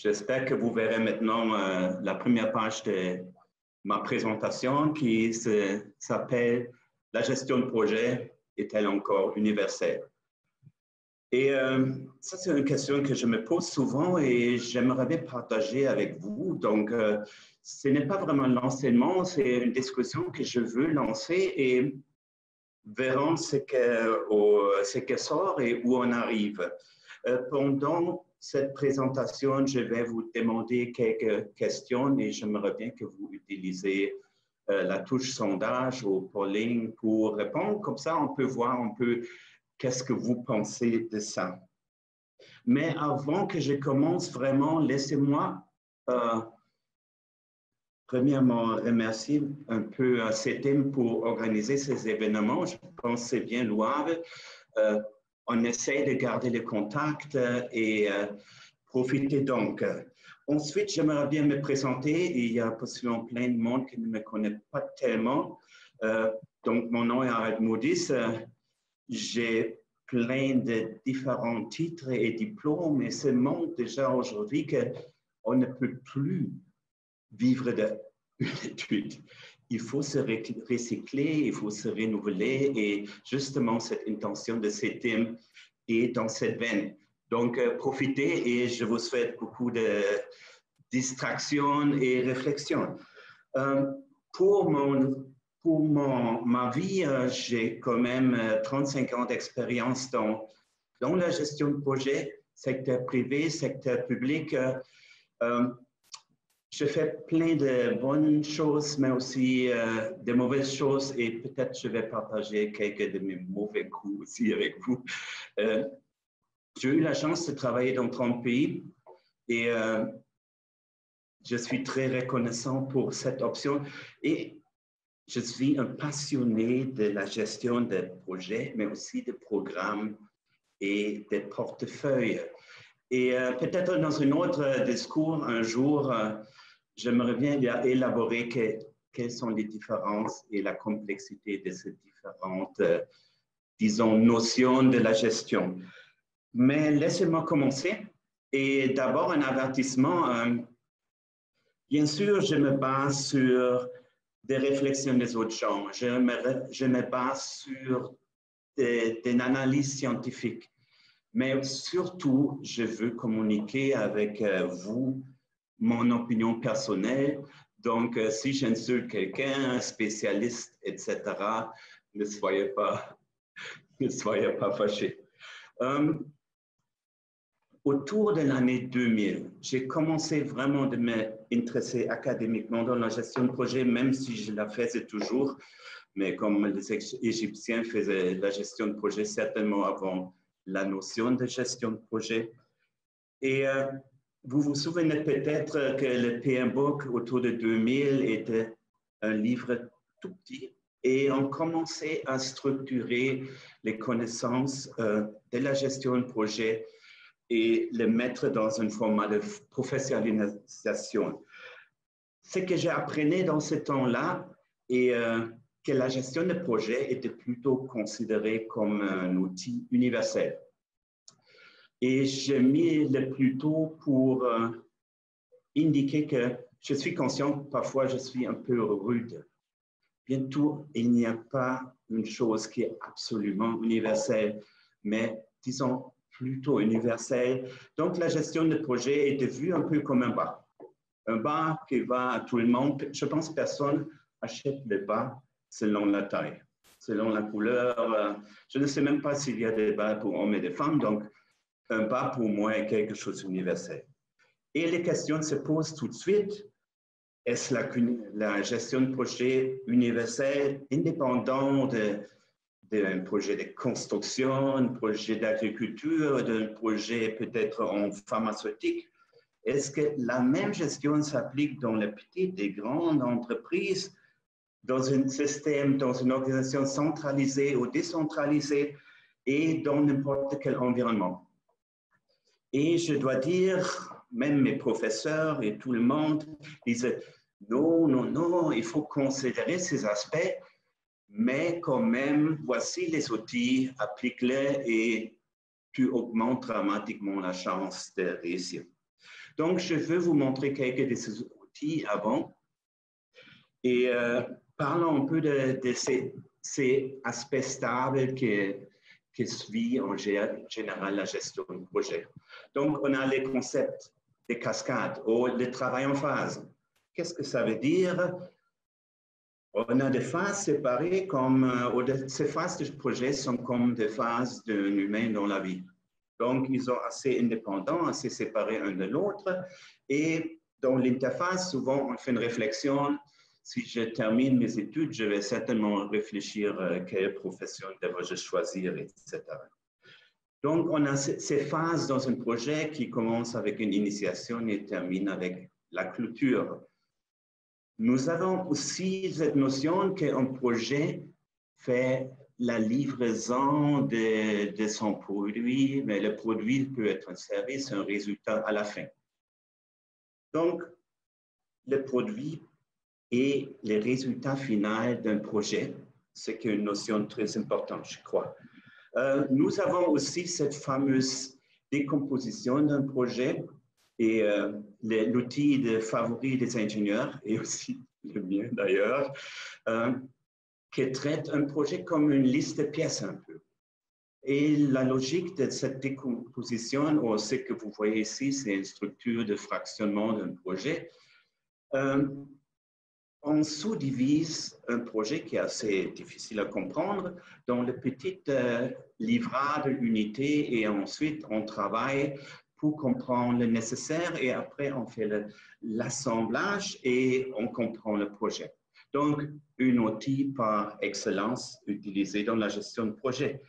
J'espère que vous verrez maintenant la première page de ma présentation qui s'appelle « La gestion de projet est-elle encore universelle ?» Et ça, c'est une question que je me pose souvent et j'aimerais bien partager avec vous. Donc, ce n'est pas vraiment l'enseignement, c'est une discussion que je veux lancer et verrons ce que sort et où on arrive. Pendant cette présentation, je vais vous demander quelques questions et j'aimerais bien que vous utilisez la touche sondage ou polling pour répondre. Comme ça, on peut voir un peu qu'est-ce que vous pensez de ça. Mais avant que je commence vraiment, laissez-moi premièrement remercier un peu CETIM pour organiser ces événements. Je pense que c'est bien louable. On essaie de garder le contact et profiter donc. Ensuite, j'aimerais bien me présenter. Il y a possiblement plein de monde qui ne me connaît pas tellement. Donc, mon nom est Harald Moudis. J'ai plein de différents titres et diplômes, mais ce montre déjà aujourd'hui qu'on ne peut plus vivre d'une étude. Il faut se recycler, il faut se renouveler et justement cette intention de CETIM est dans cette veine. Donc, profitez et je vous souhaite beaucoup de distraction et réflexion. Pour ma vie, j'ai quand même 35 ans d'expérience dans la gestion de projet, secteur privé, secteur public. Je fais plein de bonnes choses, mais aussi de mauvaises choses et peut-être je vais partager quelques de mes mauvais coups aussi avec vous. J'ai eu la chance de travailler dans 30 pays et je suis très reconnaissant pour cette option et je suis un passionné de la gestion de projets, mais aussi de programmes et de portefeuilles. Et peut-être dans un autre discours, un jour, j'aimerais bien élaborer quelles sont les différences et la complexité de ces différentes, disons, notions de la gestion. Mais laissez-moi commencer. Et d'abord, un avertissement. Bien sûr, je me base sur des réflexions des autres gens. Je me base sur une analyse scientifique. Mais surtout, je veux communiquer avec vous mon opinion personnelle. Donc, si j'insulte quelqu'un, un spécialiste, etc., ne soyez pas fâchés. Autour de l'année 2000, j'ai commencé vraiment de m'intéresser académiquement dans la gestion de projet, même si je la faisais toujours. Mais comme les Égyptiens faisaient la gestion de projet certainement avant la notion de gestion de projet. Et vous vous souvenez peut-être que le PMBOK autour de 2000 était un livre tout petit et on commençait à structurer les connaissances de la gestion de projet et le mettre dans un format de professionnalisation. Ce que j'ai appris dans ce temps-là est que la gestion de projet était plutôt considérée comme un outil universel. Et j'ai mis le plutôt pour indiquer que je suis conscient que parfois je suis un peu rude. Bientôt, il n'y a pas une chose qui est absolument universelle, mais disons plutôt universelle. Donc, la gestion de projet est vue un peu comme un bar. Un bar qui va à tout le monde. Je pense que personne achète le bar selon la taille, selon la couleur. Je ne sais même pas s'il y a des bars pour hommes et des femmes. Donc, un bar pour moi est quelque chose d'universel. Et les questions se posent tout de suite. Est-ce la gestion de projet universelle, indépendant d'un projet de construction, un projet d'agriculture, d'un projet peut-être en pharmaceutique? Est-ce que la même gestion s'applique dans les petites et grandes entreprises, dans un système, dans une organisation centralisée ou décentralisée et dans n'importe quel environnement? Et je dois dire, même mes professeurs et tout le monde disaient non, non, non, il faut considérer ces aspects, mais quand même, voici les outils, applique-les et tu augmentes dramatiquement la chance de réussir. Donc, je veux vous montrer quelques de ces outils avant et parlons un peu de ces aspects stables qui suivent en général la gestion de projet. Donc, on a les concepts des cascades ou le travail en phase. Qu'est-ce que ça veut dire? On a des phases séparées comme, ces phases de projet sont comme des phases d'un humain dans la vie. Donc, ils sont assez indépendants, assez séparés l'un de l'autre. Et dans l'interface, souvent, on fait une réflexion. Si je termine mes études, je vais certainement réfléchir quelle profession devrais-je choisir, etc. Donc, on a ces phases dans un projet qui commence avec une initiation et termine avec la clôture. Nous avons aussi cette notion qu'un projet fait la livraison de son produit, mais le produit peut être un service, un résultat à la fin. Donc, le produit et les résultats finaux d'un projet, c'est une notion très importante, je crois. Nous avons aussi cette fameuse décomposition d'un projet et l'outil de favori des ingénieurs, et aussi le mien d'ailleurs, qui traite un projet comme une liste de pièces un peu. Et la logique de cette décomposition, ou ce que vous voyez ici, c'est une structure de fractionnement d'un projet. On sous-divise un projet qui est assez difficile à comprendre dans de petites livrades d'unités et ensuite on travaille pour comprendre le nécessaire et après on fait l'assemblage et on comprend le projet. Donc, un outil par excellence utilisé dans la gestion de projet.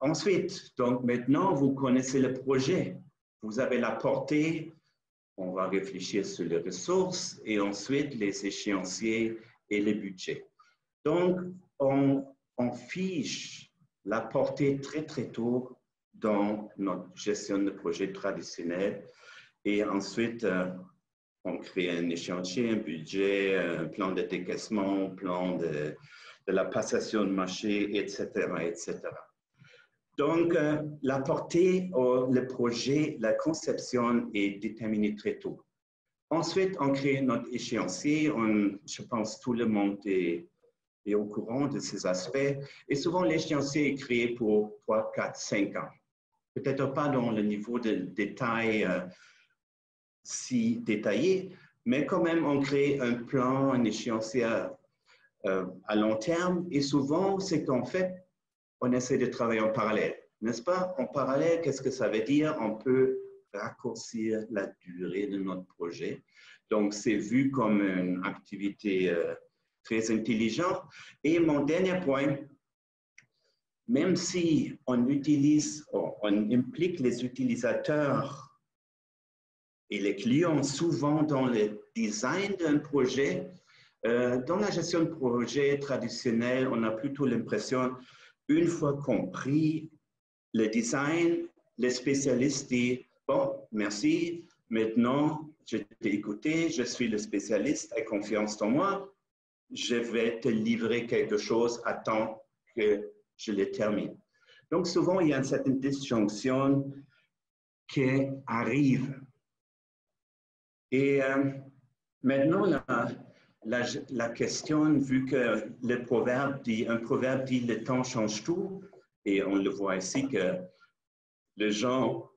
Ensuite, donc maintenant, vous connaissez le projet. Vous avez la portée, on va réfléchir sur les ressources et ensuite les échéanciers et les budgets. Donc, on fiche la portée très, très tôt dans notre gestion de projet traditionnelle et ensuite, on crée un échéancier, un budget, un plan de décaissement, un plan de la passation de marché, etc., etc. Donc, la portée, le projet, la conception est déterminée très tôt. Ensuite, on crée notre échéancier. Je pense que tout le monde est au courant de ces aspects. Et souvent, l'échéancier est créé pour 3, 4, 5 ans. Peut-être pas dans le niveau de détail si détaillé, mais quand même, on crée un plan, un échéancier à long terme. Et souvent, c'est qu'en fait, on essaie de travailler en parallèle, n'est-ce pas? En parallèle, qu'est-ce que ça veut dire? On peut raccourcir la durée de notre projet. Donc, c'est vu comme une activité très intelligente. Et mon dernier point, même si on utilise, on implique les utilisateurs et les clients souvent dans le design d'un projet, dans la gestion de projet traditionnelle, on a plutôt l'impression, une fois compris le design, les spécialistes disent, bon, merci, maintenant, je t'ai écouté, je suis le spécialiste, aie confiance en moi, je vais te livrer quelque chose, attends que je le termine. Donc, souvent, il y a une certaine disjonction qui arrive. Et maintenant, la question, vu que un proverbe dit, le temps change tout, et on le voit ici que le gens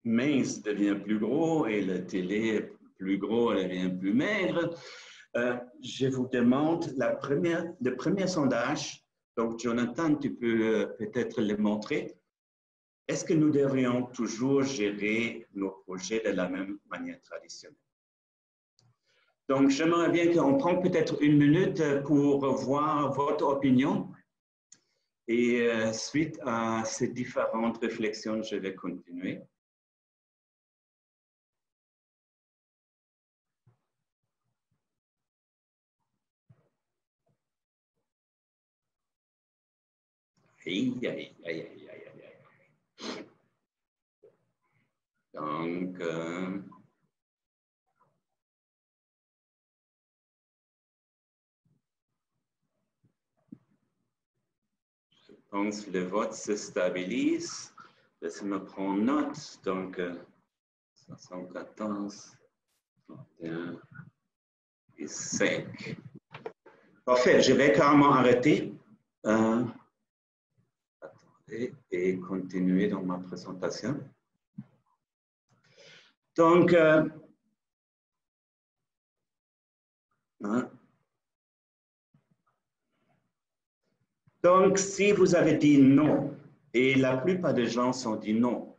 mince devient plus gros et le télé plus gros devient plus maigre. Je vous demande le premier sondage. Donc, Jonathan, tu peux peut-être le montrer. Est-ce que nous devrions toujours gérer nos projets de la même manière traditionnelle? Donc, j'aimerais bien qu'on prenne peut-être une minute pour voir votre opinion. Et suite à ces différentes réflexions, je vais continuer. Aïe, aïe, aïe, aïe, aïe, aïe. Donc, je pense que le vote se stabilise. Laissez-moi prendre note. Donc, 74, 31 et 5. Parfait, je vais carrément arrêter et continuer dans ma présentation. Donc, donc, si vous avez dit non, et la plupart des gens sont dit non,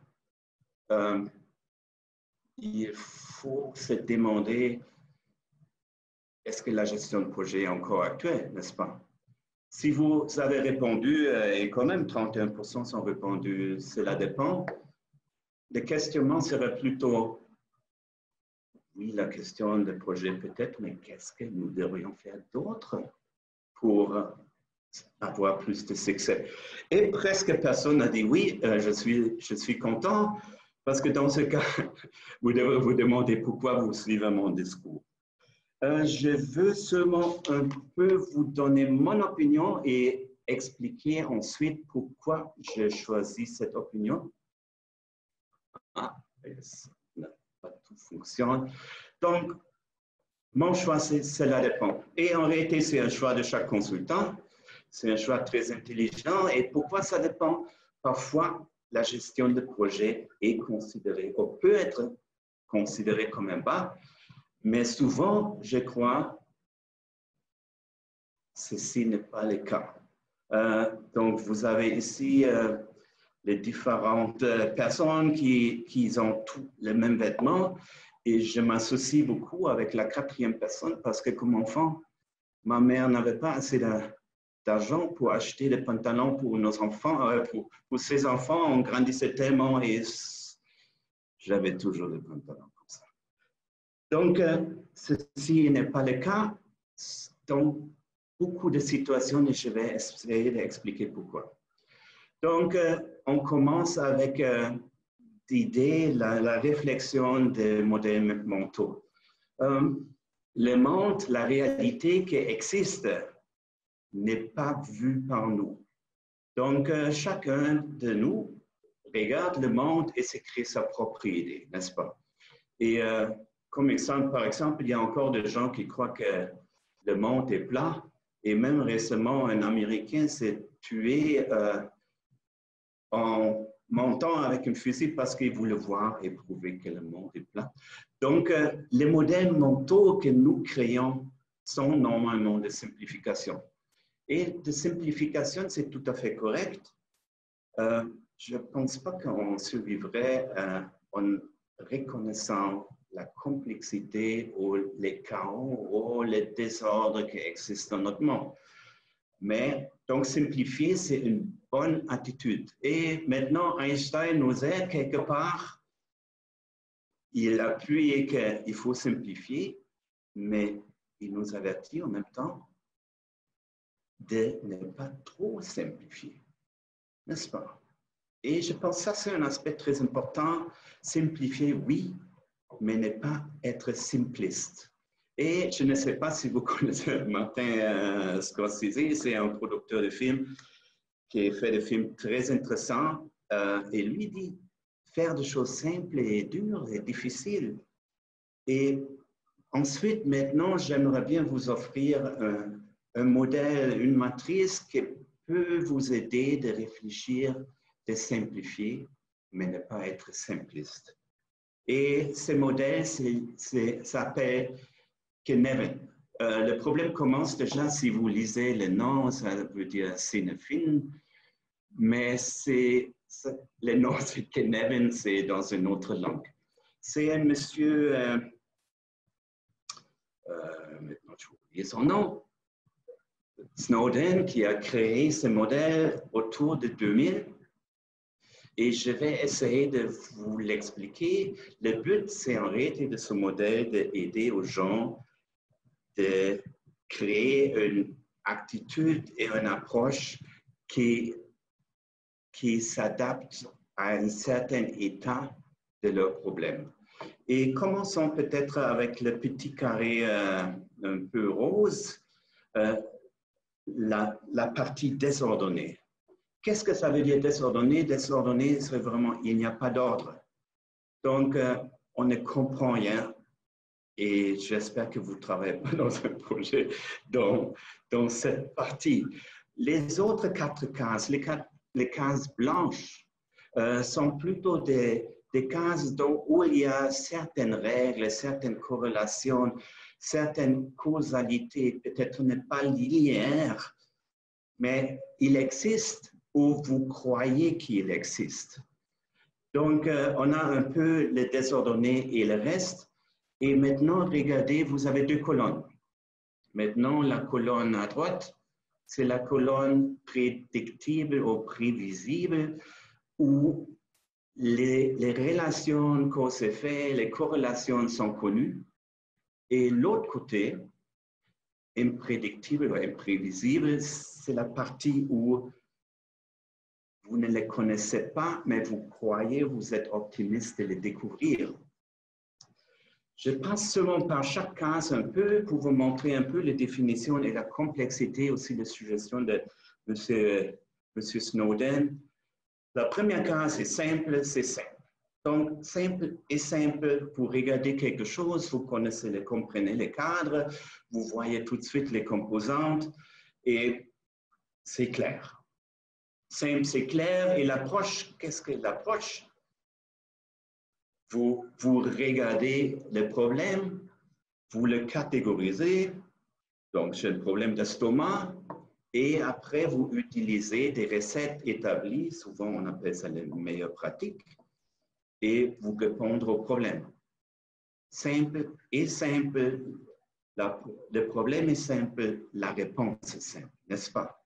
il faut se demander, est-ce que la gestion de projet est encore actuelle, n'est-ce pas? Si vous avez répondu, et quand même 31% sont répondus, cela dépend, le questionnement serait plutôt, oui, la question de projet peut-être, mais qu'est-ce que nous devrions faire d'autre pour avoir plus de succès? Et presque personne n'a dit oui, je suis content, parce que dans ce cas, vous devez vous demander pourquoi vous suivez mon discours. Je veux seulement un peu vous donner mon opinion et expliquer ensuite pourquoi j'ai choisi cette opinion. Ah, pas tout fonctionne. Donc, mon choix, cela dépend. Et en réalité, c'est un choix de chaque consultant. C'est un choix très intelligent. Et pourquoi ça dépend? Parfois, la gestion de projet est considérée, ou peut être considérée comme un bas. Mais souvent, je crois, ceci n'est pas le cas. Donc, vous avez ici les différentes personnes qui ont tous les mêmes vêtements. Et je m'associe beaucoup avec la quatrième personne parce que comme enfant, ma mère n'avait pas assez d'argent pour acheter des pantalons pour nos enfants, pour ses enfants. On grandissait tellement et j'avais toujours des pantalons comme ça. Donc, ceci n'est pas le cas dans beaucoup de situations et je vais essayer d'expliquer pourquoi. Donc, on commence avec l'idée, la réflexion des modèles mentaux. Le monde, la réalité qui existe n'est pas vue par nous. Donc, chacun de nous regarde le monde et se crée sa propre idée, n'est-ce pas? Et comme exemple, par exemple, il y a encore des gens qui croient que le monde est plat. Et même récemment, un Américain s'est tué en montant avec un fusil parce qu'il voulait voir et prouver que le monde est plat. Donc, les modèles mentaux que nous créons sont normalement de simplification. Et de simplification, c'est tout à fait correct. Je ne pense pas qu'on survivrait en reconnaissant la complexité ou les chaos ou les désordres qui existent dans notre monde. Mais donc simplifier, c'est une bonne attitude. Et maintenant, Einstein nous aide quelque part. Il appuie qu'il faut simplifier, mais il nous avertit en même temps de ne pas trop simplifier. N'est-ce pas? Et je pense que ça, c'est un aspect très important. Simplifier, oui, mais ne pas être simpliste. Et je ne sais pas si vous connaissez Martin Scorsese, c'est un producteur de films qui fait des films très intéressants. Et lui dit, faire des choses simples et dures et difficiles. Et ensuite, maintenant, j'aimerais bien vous offrir un modèle, une matrice qui peut vous aider de réfléchir, de simplifier, mais ne pas être simpliste. Et ce modèle s'appelle Cynefin. Le problème commence déjà si vous lisez le nom, ça veut dire Cynefin, mais le nom de Cynefin, c'est dans une autre langue. C'est un monsieur, maintenant je vais oublier son nom, Snowden, qui a créé ce modèle autour de 2000. Et je vais essayer de vous l'expliquer. Le but, c'est en réalité de ce modèle d'aider aux gens de créer une attitude et une approche qui s'adapte à un certain état de leur problème. Et commençons peut-être avec le petit carré un peu rose, la partie désordonnée. Qu'est-ce que ça veut dire désordonné? Désordonné, c'est vraiment, il n'y a pas d'ordre. Donc, on ne comprend rien. Et j'espère que vous ne travaillez pas dans un projet dans cette partie. Les autres 4 cases, les cases blanches, sont plutôt des cases où il y a certaines règles, certaines corrélations, certaines causalités, peut-être n'est pas linéaires, mais il existe ou vous croyez qu'il existe. Donc, on a un peu le désordonné et le reste. Et maintenant, regardez, vous avez 2 colonnes. Maintenant, la colonne à droite, c'est la colonne prédictible ou prévisible où les relations cause-effet, les corrélations sont connues. Et l'autre côté, imprédictible ou imprévisible, c'est la partie où vous ne les connaissez pas, mais vous croyez, vous êtes optimiste de les découvrir. Je passe seulement par chaque case un peu pour vous montrer un peu les définitions et la complexité aussi des suggestions de M. Snowden. La première case est simple, c'est simple. Donc, simple et simple, pour regarder quelque chose, vous connaissez, comprenez les cadres, vous voyez tout de suite les composantes et c'est clair. Simple, c'est clair. Et l'approche, qu'est-ce que l'approche? Vous regardez le problème, vous le catégorisez, donc j'ai un problème d'estomac, et après vous utilisez des recettes établies, souvent on appelle ça les meilleures pratiques, et vous répondre au problème. Simple et simple, le problème est simple, la réponse est simple, n'est-ce pas?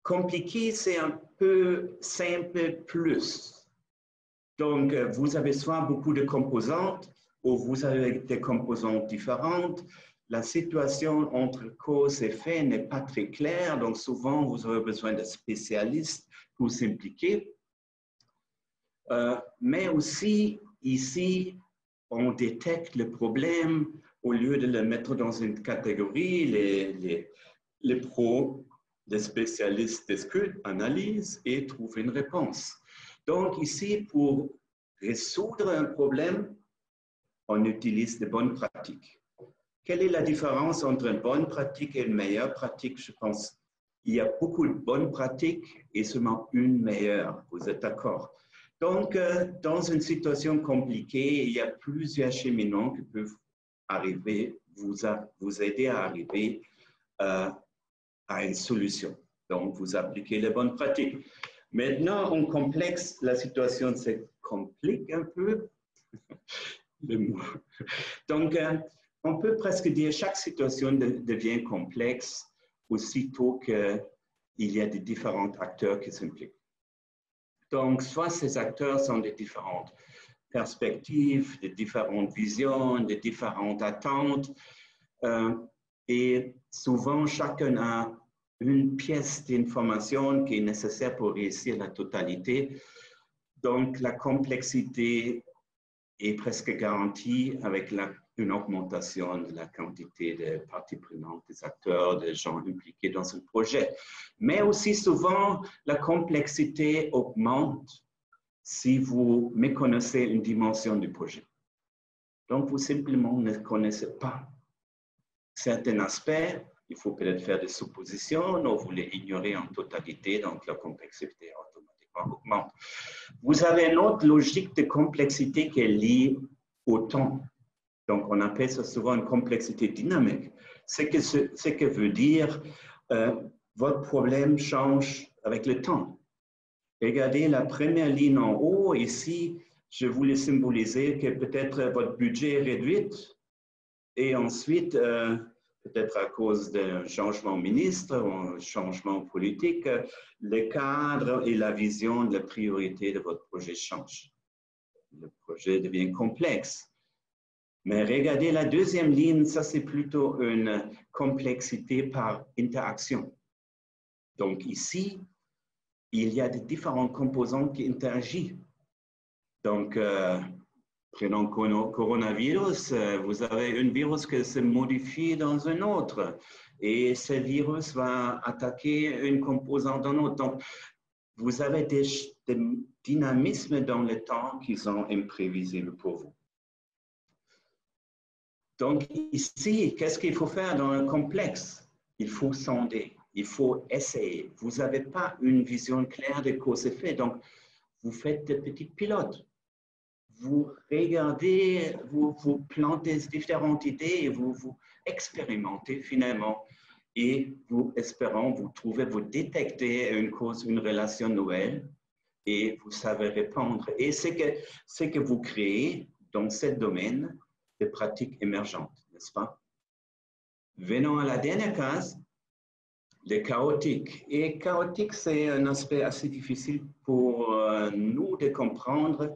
Compliqué, c'est un peu simple plus. Donc, vous avez soit beaucoup de composantes ou vous avez des composantes différentes. La situation entre cause et effet n'est pas très claire, donc souvent vous aurez besoin de spécialistes pour s'impliquer. Mais aussi, ici, on détecte le problème au lieu de le mettre dans une catégorie. Les pros, les spécialistes discutent, analysent et trouvent une réponse. Donc ici, pour résoudre un problème, on utilise de bonnes pratiques. Quelle est la différence entre une bonne pratique et une meilleure pratique? Je pense qu'il y a beaucoup de bonnes pratiques et seulement une meilleure. Vous êtes d'accord? Donc, dans une situation compliquée, il y a plusieurs cheminements qui peuvent arriver, vous aider à arriver à une solution. Donc, vous appliquez les bonnes pratiques. Maintenant, on complexe, la situation se complique un peu. Donc, on peut presque dire que chaque situation devient complexe aussitôt qu'il y a des différents acteurs qui s'impliquent. Donc, soit ces acteurs sont de différentes perspectives, de différentes visions, de différentes attentes, et souvent chacun a une pièce d'information qui est nécessaire pour réussir la totalité. Donc, la complexité est presque garantie avec une augmentation de la quantité de parties prenantes, des acteurs, des gens impliqués dans un projet. Mais aussi souvent, la complexité augmente si vous méconnaissez une dimension du projet. Donc, vous simplement ne connaissez pas certains aspects. Il faut peut-être faire des suppositions ou vous les ignorez en totalité, donc la complexité automatiquement augmente. Vous avez une autre logique de complexité qui est liée au temps. Donc, on appelle ça souvent une complexité dynamique. C'est ce que veut dire votre problème change avec le temps. Regardez la première ligne en haut. Ici, je voulais symboliser que peut-être votre budget est réduit et ensuite, peut-être à cause d'un changement ministre ou un changement politique, le cadre et la vision de la priorité de votre projet changent. Le projet devient complexe. Mais regardez la deuxième ligne, ça c'est plutôt une complexité par interaction. Donc ici, il y a des différentes composantes qui interagissent. Donc, prenons coronavirus, vous avez un virus qui se modifie dans un autre et ce virus va attaquer une composante dans l'autre. Donc, vous avez des dynamismes dans le temps qui sont imprévisibles pour vous. Donc ici, qu'est-ce qu'il faut faire dans un complexe? Il faut sonder, il faut essayer. Vous n'avez pas une vision claire de cause-effet, donc vous faites des petits pilotes. Vous regardez, vous plantez différentes idées et vous expérimentez finalement. Et vous espérons, vous trouvez, vous détectez une cause, une relation nouvelle et vous savez répondre. Et c'est que vous créez dans ce domaine des pratiques émergentes, n'est-ce pas? Venons à la dernière case, le chaotique. Et chaotique, c'est un aspect assez difficile pour nous de comprendre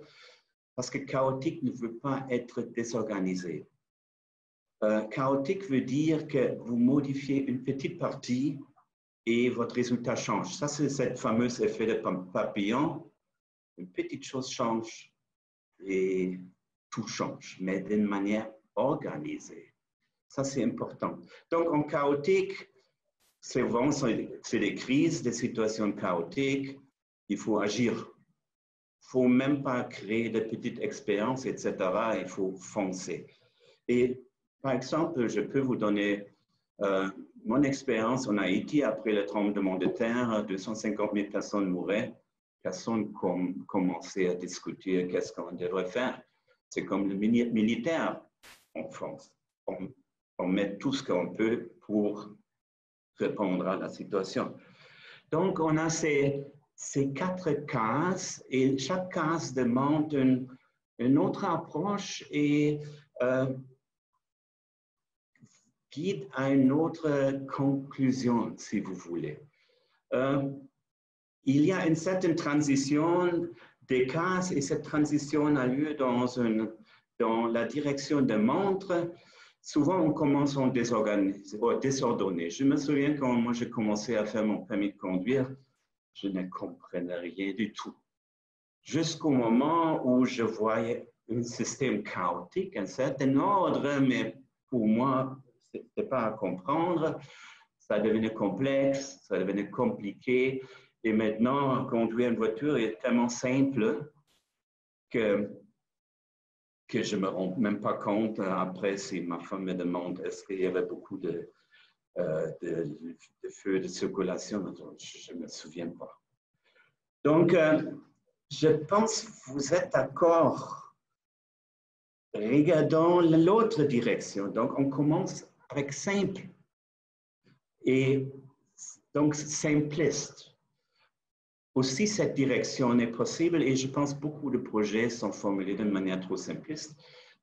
parce que chaotique ne veut pas être désorganisé. Chaotique veut dire que vous modifiez une petite partie et votre résultat change. Ça, c'est cette fameuse effet de papillon. Une petite chose change et tout change, mais d'une manière organisée. Ça, c'est important. Donc, en chaotique, c'est vraiment des crises, des situations chaotiques. Il faut agir. Il ne faut même pas créer de petites expériences, etc. Il faut foncer. Et par exemple, je peux vous donner mon expérience en Haïti après le tremblement de terre. 250 000 personnes mouraient. Personne commençait à discuter qu'est-ce qu'on devrait faire. C'est comme le militaire en France. On met tout ce qu'on peut pour répondre à la situation. Donc, on a ces 4 cases et chaque case demande une autre approche et guide à une autre conclusion, si vous voulez. Il y a une certaine transition des cases et cette transition a lieu dans la direction des montres. Souvent, on commence en désordonné. Je me souviens quand moi j'ai commencé à faire mon permis de conduire, je ne comprenais rien du tout. Jusqu'au moment où je voyais un système chaotique, un certain ordre, mais pour moi, ce n'était pas à comprendre. Ça devenait complexe, ça devenait compliqué. Et maintenant, conduire une voiture est tellement simple que je ne me rends même pas compte après si ma femme me demande est-ce qu'il y avait beaucoup de feux de circulation. Je ne me souviens pas. Donc, je pense que vous êtes d'accord. Regardons l'autre direction. Donc, on commence avec simple et donc simpliste. Aussi, cette direction est possible et je pense que beaucoup de projets sont formulés d'une manière trop simpliste.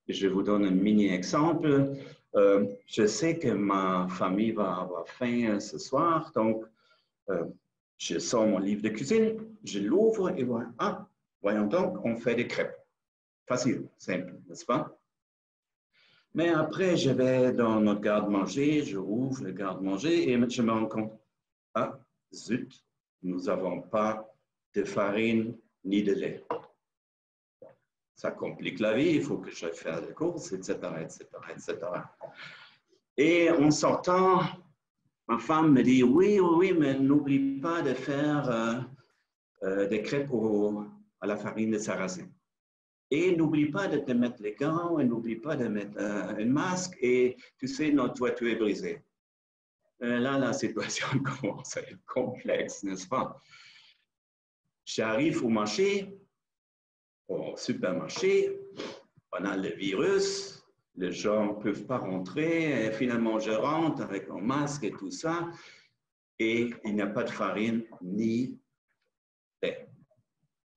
Je vous donne un mini-exemple. Je sais que ma famille va avoir faim ce soir, donc je sors mon livre de cuisine, je l'ouvre et voilà. Ah, voyons donc, on fait des crêpes. Facile, simple, n'est-ce pas? Mais après, je vais dans notre garde-manger, je rouvre le garde-manger et je me rends compte, ah, zut, nous n'avons pas de farine ni de lait. Ça complique la vie, il faut que j'aille faire des courses, etc., etc., etc. Et en sortant, ma femme me dit, oui, oui, mais n'oublie pas de faire des crêpes à la farine de sarrasin. Et n'oublie pas de te mettre les gants, et n'oublie pas de mettre un masque, et tu sais, notre voiture est brisée. Là, la situation commence à être complexe, n'est-ce pas? J'arrive au marché, au supermarché, on a le virus, les gens ne peuvent pas rentrer, et finalement je rentre avec mon masque et tout ça, et il n'y a pas de farine ni lait.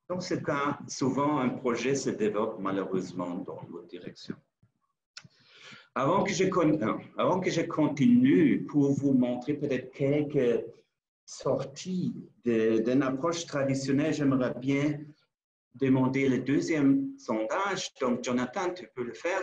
Donc, c'est quand souvent un projet se développe malheureusement dans l'autre direction. Avant que je continue pour vous montrer peut-être quelques sorties d'une approche traditionnelle, j'aimerais bien demander le deuxième sondage. Donc, Jonathan, tu peux le faire.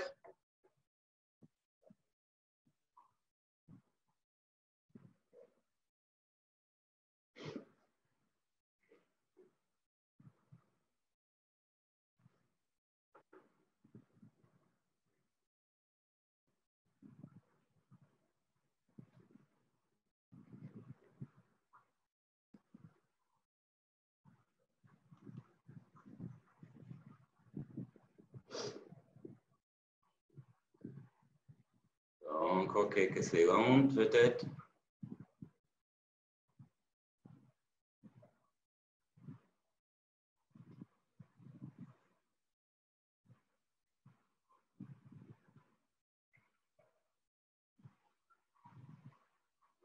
encore quelques secondes peut-être.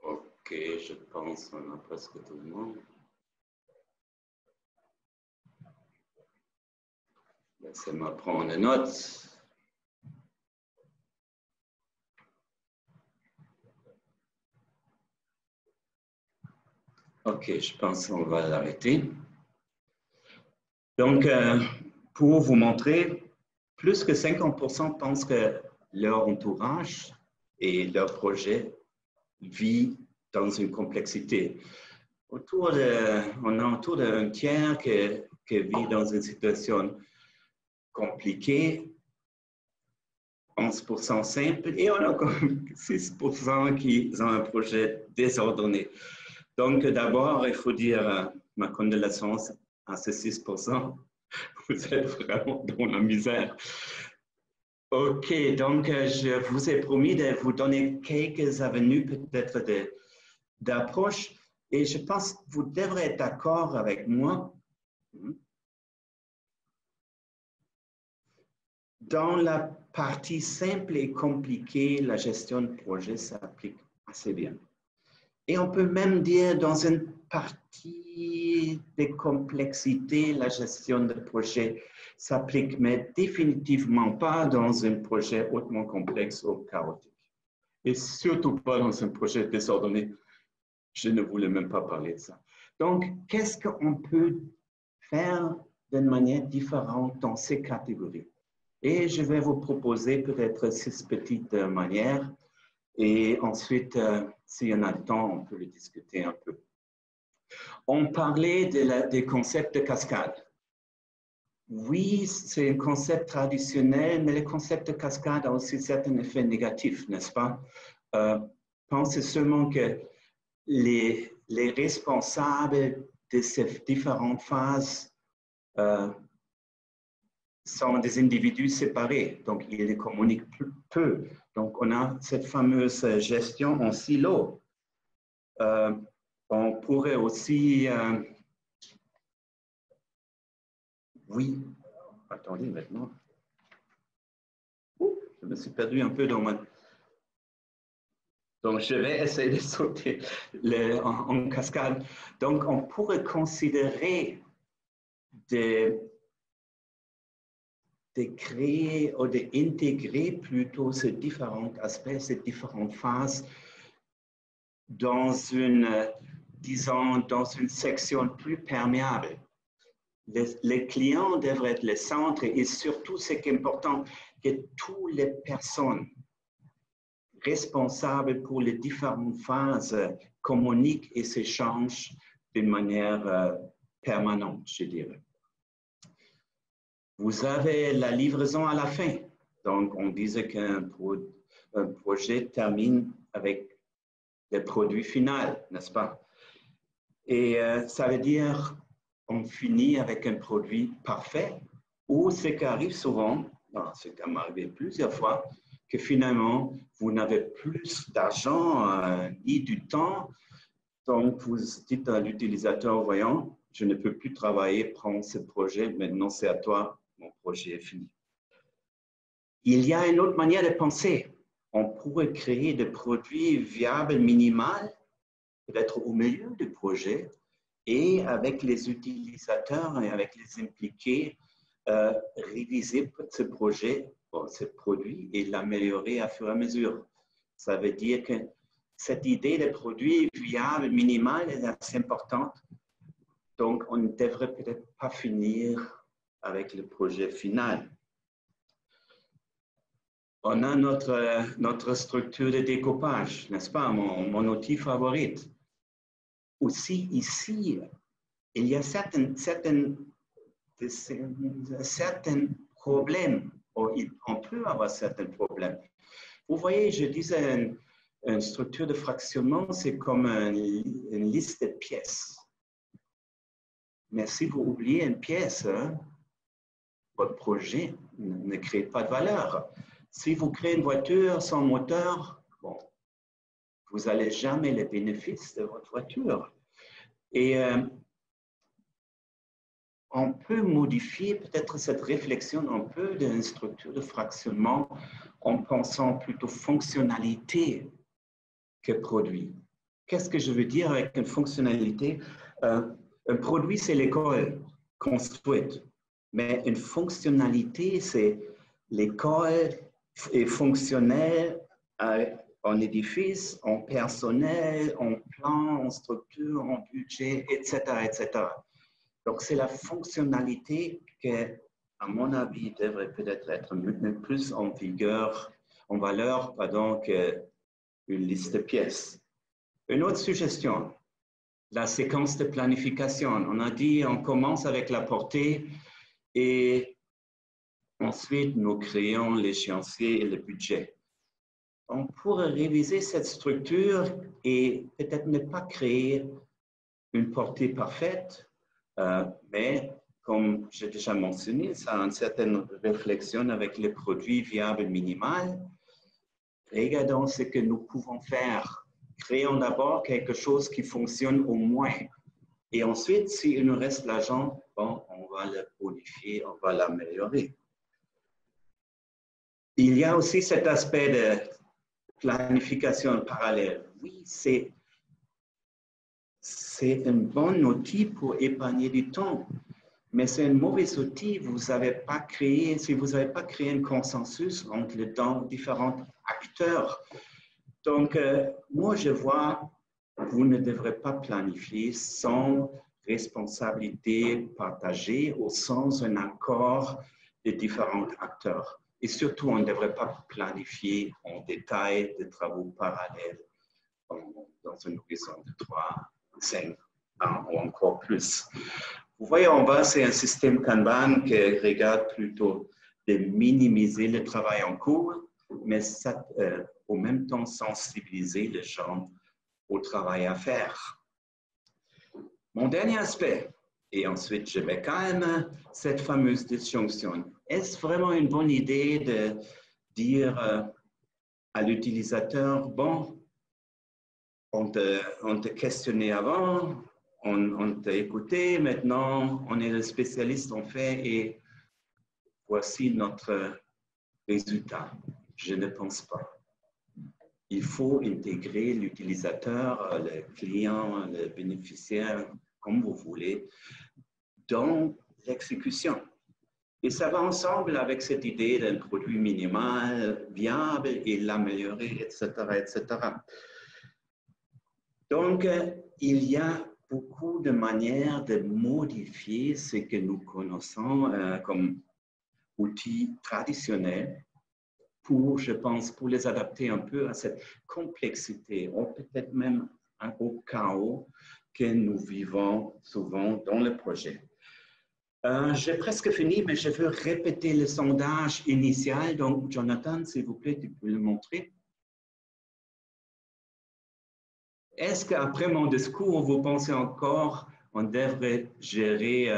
Ok, je pense qu'on a presque tout le monde. Laissez-moi prendre des notes. Ok, je pense qu'on va l'arrêter. Donc, pour vous montrer, plus que 50% pensent que leur entourage et leur projet vit dans une complexité. On a autour d'un tiers qui vit dans une situation compliquée, 11% simple, et on a comme 6% qui ont un projet désordonné. Donc, d'abord, il faut dire ma condoléance à ces 6%. Vous êtes vraiment dans la misère. OK, donc je vous ai promis de vous donner quelques avenues peut-être d'approche et je pense que vous devrez être d'accord avec moi. Dans la partie simple et compliquée, la gestion de projet s'applique assez bien. Et on peut même dire dans une partie de complexité, la gestion de projet s'applique, mais définitivement pas dans un projet hautement complexe ou chaotique. Et surtout pas dans un projet désordonné. Je ne voulais même pas parler de ça. Donc, qu'est-ce qu'on peut faire d'une manière différente dans ces catégories? Et je vais vous proposer peut-être 6 petites manières. Et ensuite, s'il y en a le temps, on peut le discuter un peu. On parlait des concepts de cascade. Oui, c'est un concept traditionnel, mais le concept de cascade a aussi certains effets négatifs, n'est-ce pas? Pensez seulement que les responsables de ces différentes phases sont des individus séparés, donc ils ne communiquent peu. Donc, on a cette fameuse gestion en silo. On pourrait aussi... oui, attendez maintenant. Je me suis perdu un peu dans ma... Donc, je vais essayer de sauter en cascade. Donc, on pourrait considérer de créer ou d'intégrer plutôt ces différents aspects, ces différentes phases dans une, disons, dans une section plus perméable. Les clients devraient être le centre et surtout, ce qui est important, que toutes les personnes responsables pour les différentes phases communiquent et s'échangent d'une manière permanente, je dirais. Vous avez la livraison à la fin. Donc, on disait qu'un projet termine avec le produit final, n'est-ce pas? Et ça veut dire on finit avec un produit parfait ou ce qui arrive souvent, ce qui m'est arrivé plusieurs fois, que finalement, vous n'avez plus d'argent ni du temps. Donc, vous dites à l'utilisateur, voyons, je ne peux plus travailler, prends ce projet, maintenant c'est à toi, mon projet est fini. Il y a une autre manière de penser. On pourrait créer des produits viables minimales, peut-être au milieu du projet, et avec les utilisateurs et avec les impliqués, réviser ce projet, ce produit et l'améliorer à fur et à mesure. Ça veut dire que cette idée de produit viable, minimal, est assez importante. Donc, on ne devrait peut-être pas finir avec le projet final. On a notre structure de découpage, n'est-ce pas, mon outil favori. Aussi, ici, il y a certains problèmes. On peut avoir certains problèmes. Vous voyez, je disais, une structure de fractionnement, c'est comme une liste de pièces. Mais si vous oubliez une pièce, votre projet ne crée pas de valeur. Si vous créez une voiture sans moteur, bon, vous n'allez jamais les bénéfices de votre voiture. Et on peut modifier peut-être cette réflexion un peu d'une structure de fractionnement en pensant plutôt fonctionnalité que produit. Qu'est-ce que je veux dire avec une fonctionnalité? Un produit, c'est l'école construite, mais une fonctionnalité, c'est l'école est fonctionnelle en édifice, en personnel, en plan, en structure, en budget, etc., etc. Donc, c'est la fonctionnalité qui, à mon avis, devrait peut-être être plus en vigueur, en valeur, pardon, qu'une liste de pièces. Une autre suggestion, la séquence de planification. On a dit, on commence avec la portée et ensuite, nous créons l'échéancier et le budget. On pourrait réviser cette structure et peut-être ne pas créer une portée parfaite, mais comme j'ai déjà mentionné, ça a une certaine réflexion avec les produits viables minimales. Regardons ce que nous pouvons faire. Créons d'abord quelque chose qui fonctionne au moins. Et ensuite, s'il nous reste l'argent, bon, on va le modifier, on va l'améliorer. Il y a aussi cet aspect de planification parallèle. Oui, c'est un bon outil pour épargner du temps, mais c'est un mauvais outil si vous n'avez pas créé un consensus entre les différents acteurs. Donc, moi, je vois, vous ne devrez pas planifier sans responsabilité partagée ou sans un accord des différents acteurs. Et surtout, on ne devrait pas planifier en détail des travaux parallèles dans une horizon de 3, 5 ans ou encore plus. Vous voyez en bas, c'est un système Kanban qui regarde plutôt de minimiser le travail en cours, mais ça, au même temps sensibiliser les gens au travail à faire. Mon dernier aspect, et ensuite je me calme, cette fameuse disjonction. Est-ce vraiment une bonne idée de dire à l'utilisateur, bon, on te questionnait avant, on t'a écouté, maintenant on est le spécialiste en fait et voici notre résultat. Je ne pense pas. Il faut intégrer l'utilisateur, le client, le bénéficiaire, comme vous voulez, dans l'exécution. Et ça va ensemble avec cette idée d'un produit minimal, viable et l'améliorer, etc., etc. Donc, il y a beaucoup de manières de modifier ce que nous connaissons comme outils traditionnels pour, je pense, pour les adapter un peu à cette complexité, ou peut-être même au chaos que nous vivons souvent dans le projet. J'ai presque fini, mais je veux répéter le sondage initial. Donc, Jonathan, s'il vous plaît, tu peux le montrer. Est-ce qu'après mon discours, vous pensez encore qu'on devrait gérer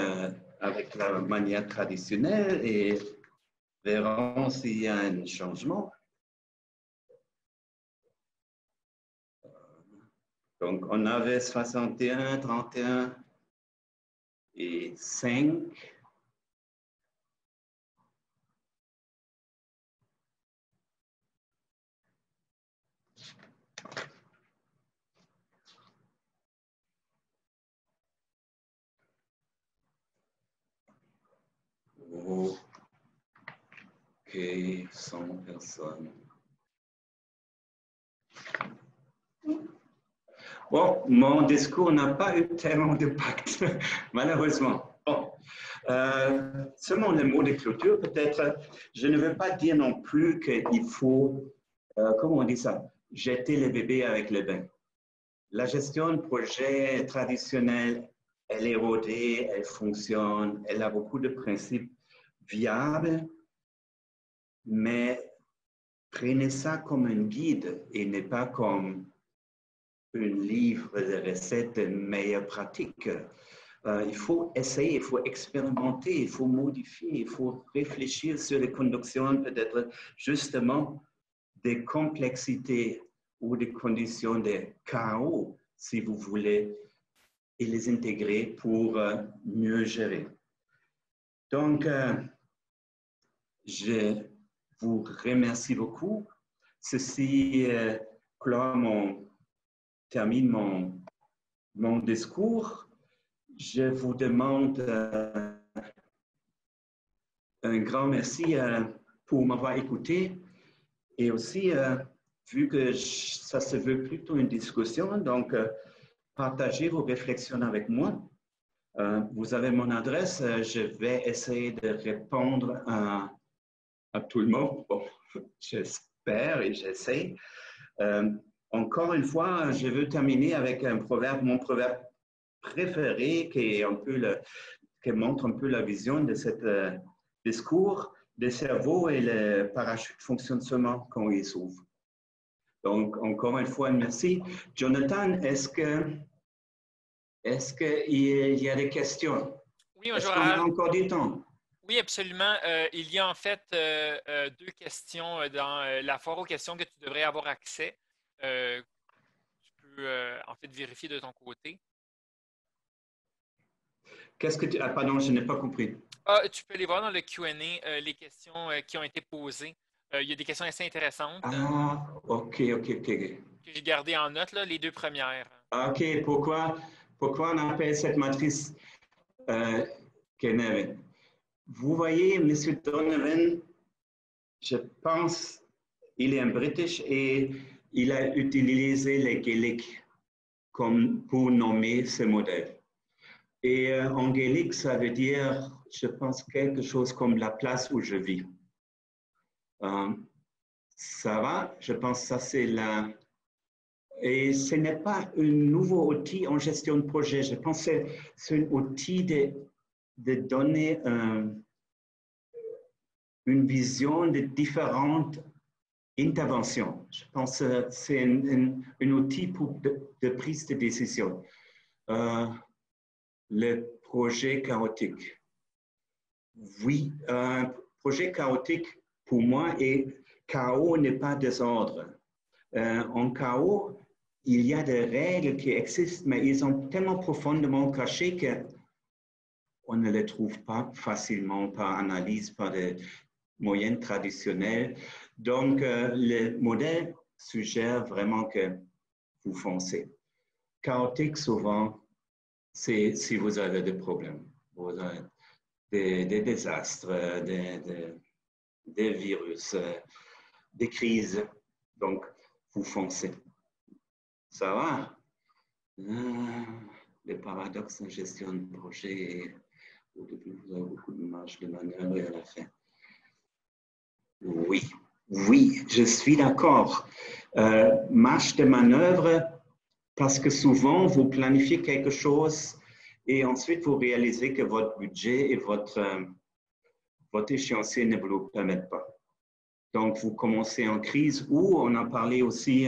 avec la manière traditionnelle et verrons s'il y a un changement? Donc, on avait 61, 31 et 5. OK, 100 personnes. Bon, mon discours n'a pas eu tellement d'impact, malheureusement. Bon, seulement le mot de clôture, peut-être, je ne veux pas dire non plus qu'il faut, comment on dit ça, jeter le bébé avec le bain. La gestion de projet traditionnelle, elle est rodée, elle fonctionne, elle a beaucoup de principes viables, mais prenez ça comme un guide et n'est pas comme un livre de recettes de meilleures pratiques. Il faut essayer, il faut expérimenter, il faut modifier, il faut réfléchir sur les conditions, peut-être justement des complexités ou des conditions de chaos, si vous voulez, et les intégrer pour mieux gérer. Donc, je vous remercie beaucoup. Ceci termine mon discours. Je vous demande un grand merci pour m'avoir écouté et aussi, vu que ça se veut plutôt une discussion, donc partagez vos réflexions avec moi. Vous avez mon adresse, je vais essayer de répondre à tout le monde. Bon, j'espère et j'essaie. Encore une fois, je veux terminer avec un proverbe, mon proverbe préféré qui est un peu qui montre un peu la vision de ce discours. Le cerveau et le parachute fonctionnent seulement quand ils s'ouvrent. Donc, encore une fois, merci. Jonathan, est-ce qu'il y a des questions? Oui, Est-ce bonjour, qu'on a Al. encore du temps? Oui, absolument. Il y a en fait deux questions dans la foire aux questions que tu devrais avoir accès. Tu peux en fait vérifier de ton côté. Qu'est-ce que tu... Ah, pardon, je n'ai pas compris. Ah, tu peux aller voir dans le Q&A les questions qui ont été posées. Il y a des questions assez intéressantes Ah, OK. que j'ai gardées en note, là, les deux premières. OK, pourquoi on appelle cette matrice Kenneth? Vous voyez, M. Donovan, je pense, il est un British et il a utilisé les gaéliques pour nommer ce modèle. Et en gaélique, ça veut dire, je pense, quelque chose comme la place où je vis. Ça va, je pense que ça c'est la... Et ce n'est pas un nouveau outil en gestion de projet. Je pense que c'est un outil de donner une vision de différentes interventions. Je pense que c'est un outil de prise de décision. Le projet chaotique. Oui, un projet chaotique, pour moi, chaos n'est pas désordre. En chaos, il y a des règles qui existent, mais ils sont tellement profondément cachées qu'on ne les trouve pas facilement par analyse, par des moyens traditionnels. Donc, le modèle suggère vraiment que vous foncez. Chaotique, souvent, c'est si vous avez des problèmes, vous avez des désastres, des virus, des crises. Donc, vous foncez. Ça va? Le paradoxe en gestion de projet, au début, vous avez beaucoup de marge de manœuvre et à la fin. Oui, je suis d'accord. Marge de manœuvre, parce que souvent, vous planifiez quelque chose et ensuite, vous réalisez que votre budget et votre échéancier ne vous le permettent pas. Donc, vous commencez en crise ou on a parlé aussi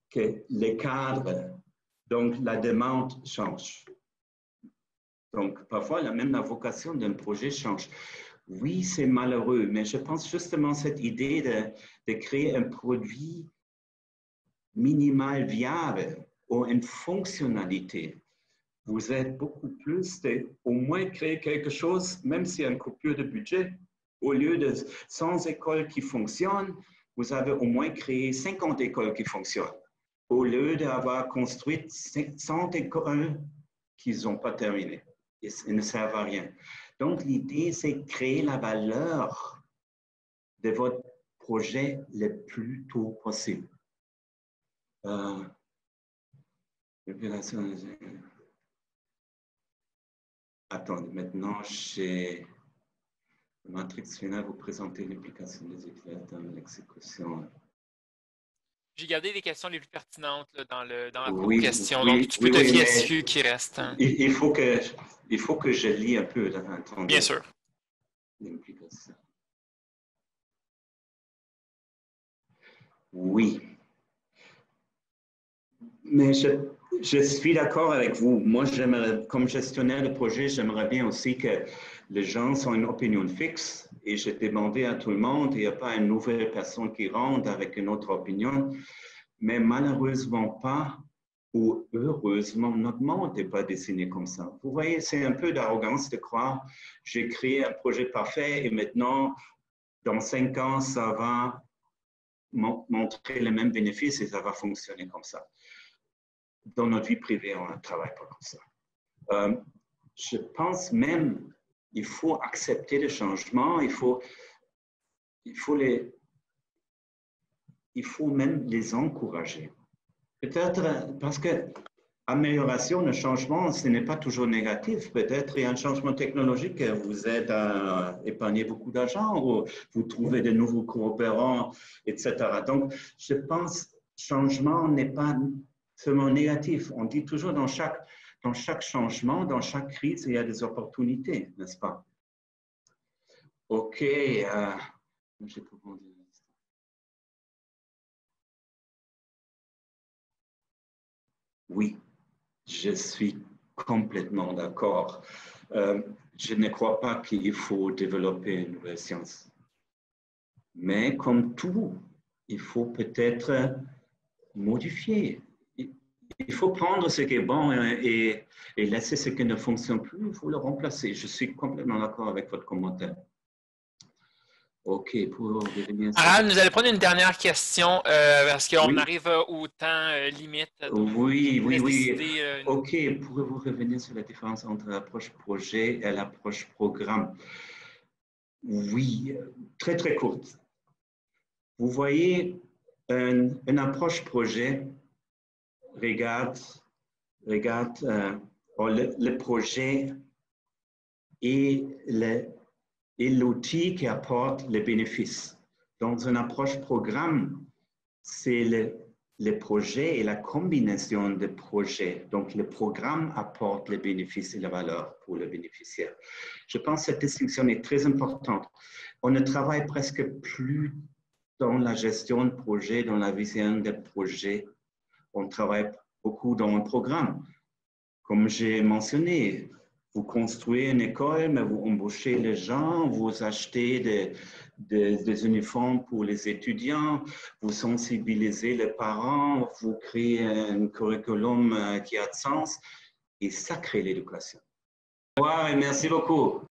que les cadres, donc la demande change. Donc, parfois, même la vocation d'un projet change. Oui, c'est malheureux, mais je pense justement cette idée de créer un produit minimal viable ou une fonctionnalité. Vous êtes beaucoup plus de au moins créer quelque chose, même s'il y a une coupure de budget. Au lieu de 100 écoles qui fonctionnent, vous avez au moins créé 50 écoles qui fonctionnent. Au lieu d'avoir construit 100 écoles qui n'ont pas terminé. Ils ne servent à rien. Donc, l'idée, c'est de créer la valeur de votre projet le plus tôt possible. Attendez, maintenant, j'ai la matrix finale, vous présentez l'implication des éclairs dans l'exécution. J'ai gardé les questions les plus pertinentes là, dans la foire aux Oui, questions. Donc, tu peux te fier à mais ceux qui restent. Hein. il faut que je lis un peu. Bien Attendez. sûr. L'implication. Oui. Mais Je suis d'accord avec vous. Moi, comme gestionnaire de projet, j'aimerais bien aussi que les gens aient une opinion fixe. Et j'ai demandé à tout le monde, il n'y a pas une nouvelle personne qui rentre avec une autre opinion. Mais malheureusement pas, ou heureusement, notre monde n'est pas dessiné comme ça. Vous voyez, c'est un peu d'arrogance de croire, j'ai créé un projet parfait et maintenant, dans 5 ans, ça va montrer les mêmes bénéfices et ça va fonctionner comme ça. Dans notre vie privée, on ne travaille pas comme ça. Je pense même qu'il faut accepter le changement, il faut même les encourager. Peut-être parce que amélioration, le changement, ce n'est pas toujours négatif. Peut-être il y a un changement technologique qui vous aide à épargner beaucoup d'argent ou vous trouvez de nouveaux coopérants, etc. Donc, je pense que le changement n'est pas seulement négatif. On dit toujours dans chaque changement, dans chaque crise, il y a des opportunités, n'est-ce pas? OK. J'ai répondu. Oui, je suis complètement d'accord. Je ne crois pas qu'il faut développer une nouvelle science. Mais comme tout, il faut peut-être modifier. Il faut prendre ce qui est bon et laisser ce qui ne fonctionne plus, il faut le remplacer. Je suis complètement d'accord avec votre commentaire. OK, pour revenir sur... Aral, nous allons prendre une dernière question parce qu'on arrive au temps limite. Oui. OK, pouvez-vous revenir sur la différence entre l'approche projet et l'approche programme? Oui, très, très courte. Vous voyez, une approche projet regarde le projet et l'outil qui apporte les bénéfices. Dans une approche programme, c'est le projet et la combinaison de projets. Donc, le programme apporte les bénéfices et la valeur pour le bénéficiaire. Je pense que cette distinction est très importante. On ne travaille presque plus dans la gestion de projet, dans la vision des projets. On travaille beaucoup dans le programme. Comme j'ai mentionné, vous construisez une école, mais vous embauchez les gens, vous achetez des uniformes pour les étudiants, vous sensibilisez les parents, vous créez un curriculum qui a de sens et ça crée l'éducation. Au revoir et merci beaucoup.